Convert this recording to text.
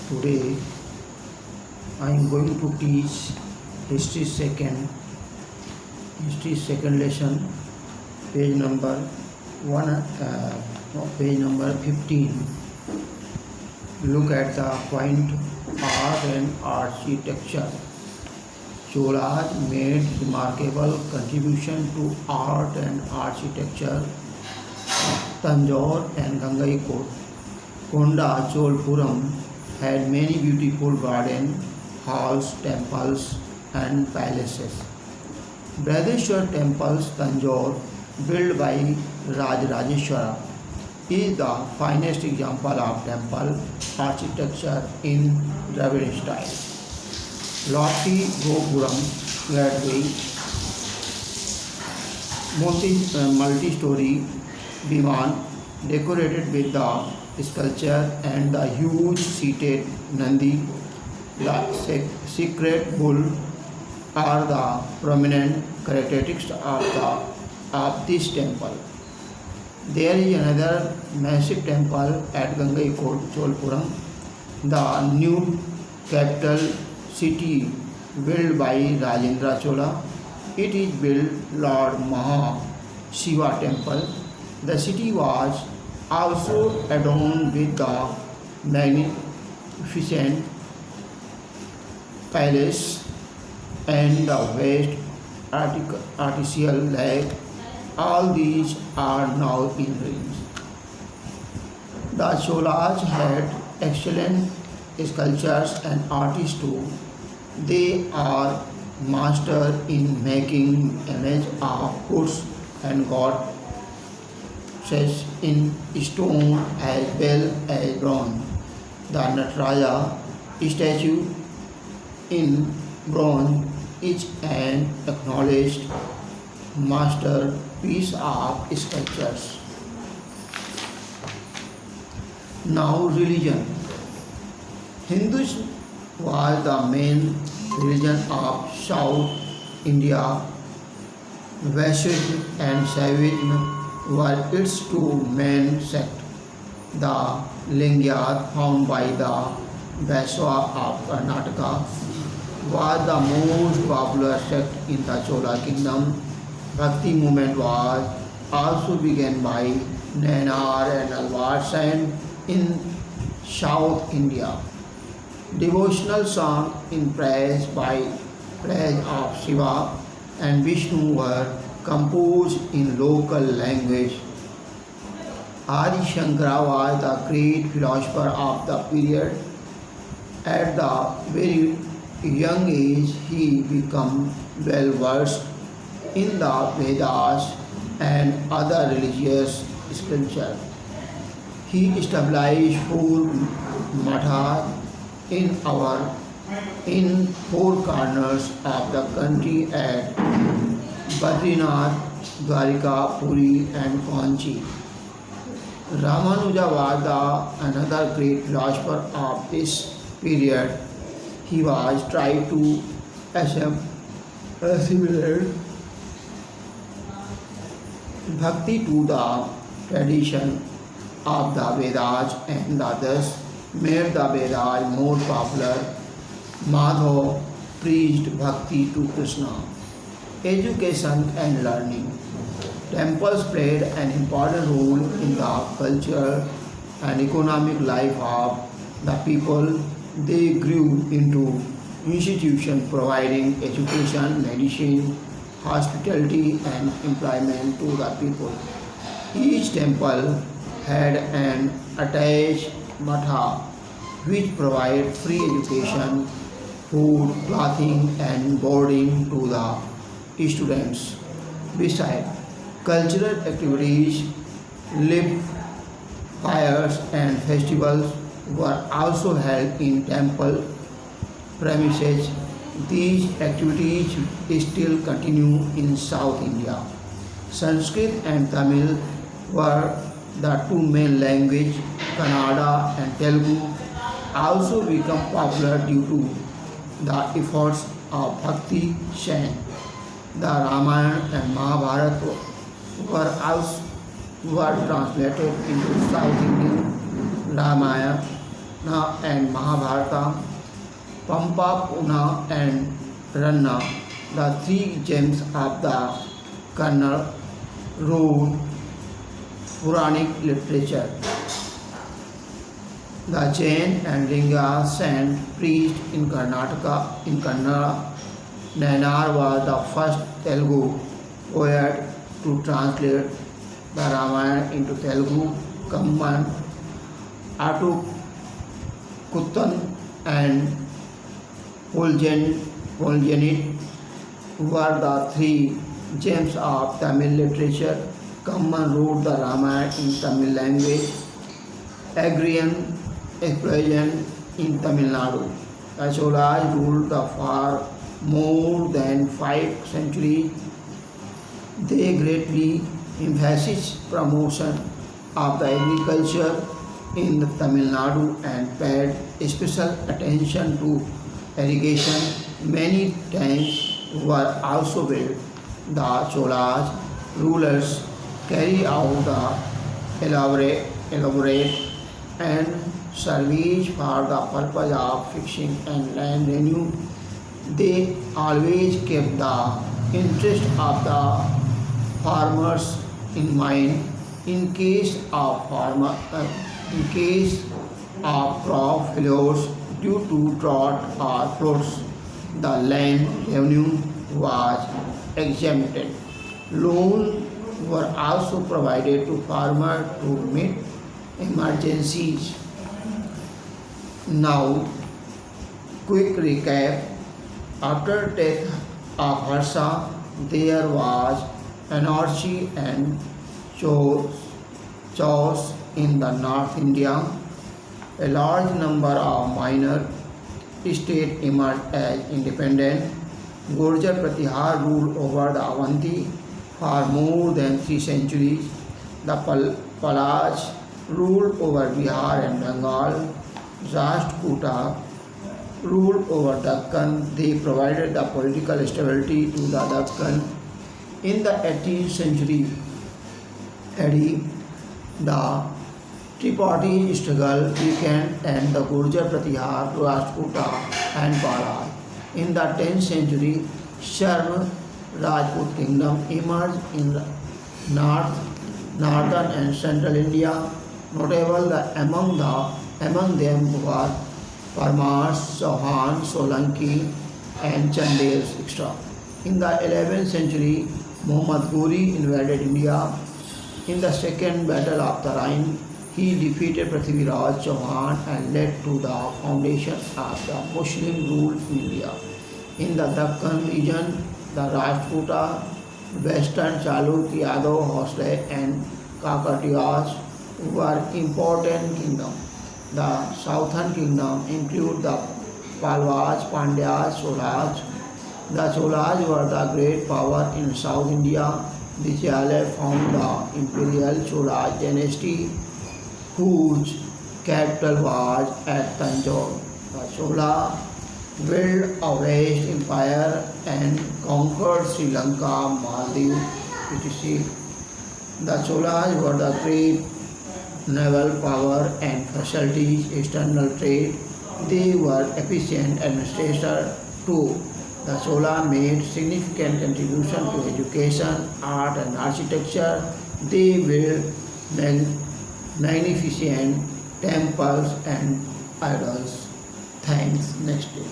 Today I am going to teach history second lesson, page number page number 15. Look at the point art and architecture. Cholas made remarkable contribution to art and architecture. Tanjore and Gangaikot. Konda Cholpuram had many beautiful gardens, halls, temples and palaces. Brihadeshwar temples, Tanjore, built by Rajrajeshwara, is the finest example of temple architecture in Dravid style. Lofty Gopuram, gateway, multi-story Biman decorated with the sculpture and the huge seated Nandi, the sacred bull are the prominent characteristics of this temple. There is another massive temple at Gangaikot, Cholpuram, the new capital city built by Rajendra Chola. It is built Lord Maha Shiva temple. The city was also adorned with the magnificent palace and the vast artificial lake. All these are now in ruins. The Cholas had excellent sculptures and artists too. They are master in making image of goods and gods in stone as well as bronze. The Nataraja statue in bronze is an acknowledged masterpiece of sculptures. Now religion. Hinduism was the main religion of South India. Vaishnavism and Shaivism were its two main sects. The Lingayat, found by the Vaishya of Karnataka, was the most popular sect in the Chola kingdom. Bhakti movement was also begun by Nayanar and Alwar Sen in South India. Devotional songs in praise of Shiva and Vishnu were composed in local language. Adi Shankara was the great philosopher of the period. At the very young age, he became well versed in the Vedas and other religious scripture. He established four mathas in four corners of the country at Badrinath, Dwarika, Puri and Kanchi. Ramanuja was another great philosopher of this period. He was trying to assimilate bhakti to the tradition of the Vedas and thus made the Vedas more popular. Madhav preached bhakti to Krishna. Education and learning. Temples played an important role in the cultural and economic life of the people. They grew into institutions providing education, medicine, hospitality and employment to the people. Each temple had an attached matha which provided free education, food, clothing and boarding to the students. Besides, cultural activities, live fairs and festivals were also held in temple premises. These activities still continue in South India. Sanskrit and Tamil were the two main languages. Kannada and Telugu also became popular due to the efforts of Bhakti Sen. The Ramayana and Mahabharata were translated into South Indian Ramayana and Mahabharata, Pampa, Puna and Ranna, the three gems of the Kannada root Puranic literature. The Jain and Linga saint preached in Karnataka in Kannada. Nayanar was the first Telugu poet to translate the Ramayana into Telugu. Kamman, Atukuttan and Puljanit were the three gems of Tamil literature. Kamman wrote the Ramayana in Tamil language. Agrarian explosion in Tamil Nadu. The Cholas ruled for more than 5 centuries. They greatly emphasized promotion of the agriculture in Tamil Nadu and paid special attention to irrigation. Many tanks were also built. The Cholas rulers carried out the elaborate and surveys for the purpose of fixing and land revenue. They always kept the interest of the farmers in mind. In case of crop failures due to drought or floods, the land revenue was exempted. Loans were also provided to farmers to meet emergencies. Now, quick recap. After death of Harsha, there was anarchy and chaos in the North India. A large number of minor states emerged as independent. Gurjar Pratihar ruled over the Avanti for more than 3 centuries. The Palaj ruled over Bihar and Bengal. Rashtrakuta ruled over Deccan. They provided the political stability to the Deccan. In the 18th century AD, the tripartite struggle weakened and the Gurjar Pratihar, Rashtrakuta and Palaj. In the 10th century, Sharma Rajput kingdom emerged in northern and central India. Notable among them were Parmars, Chauhan, Solanki and Chandels, etc. In the 11th century, Muhammad Ghori invaded India. In the Second Battle of the Rhine, he defeated Prithviraj Chauhan and led to the foundation of the Muslim rule in India. In the Deccan region, the Rajputa, Western Chalukya, Yadav, Hosle and Kakatiyas were important kingdoms. The southern kingdom included the Palwas, Pandyas, Cholas. The Cholas were the great power in South India. The Chala found the imperial Chola dynasty, whose capital was at Tanjore. The Chola built a vast empire and conquered Sri Lanka, Maldives, etc. The Cholas were the great naval power and facilities external trade. They were efficient administrators too. The Chola made significant contribution to education, art and architecture. They built magnificent temples and idols. Thanks. Next day.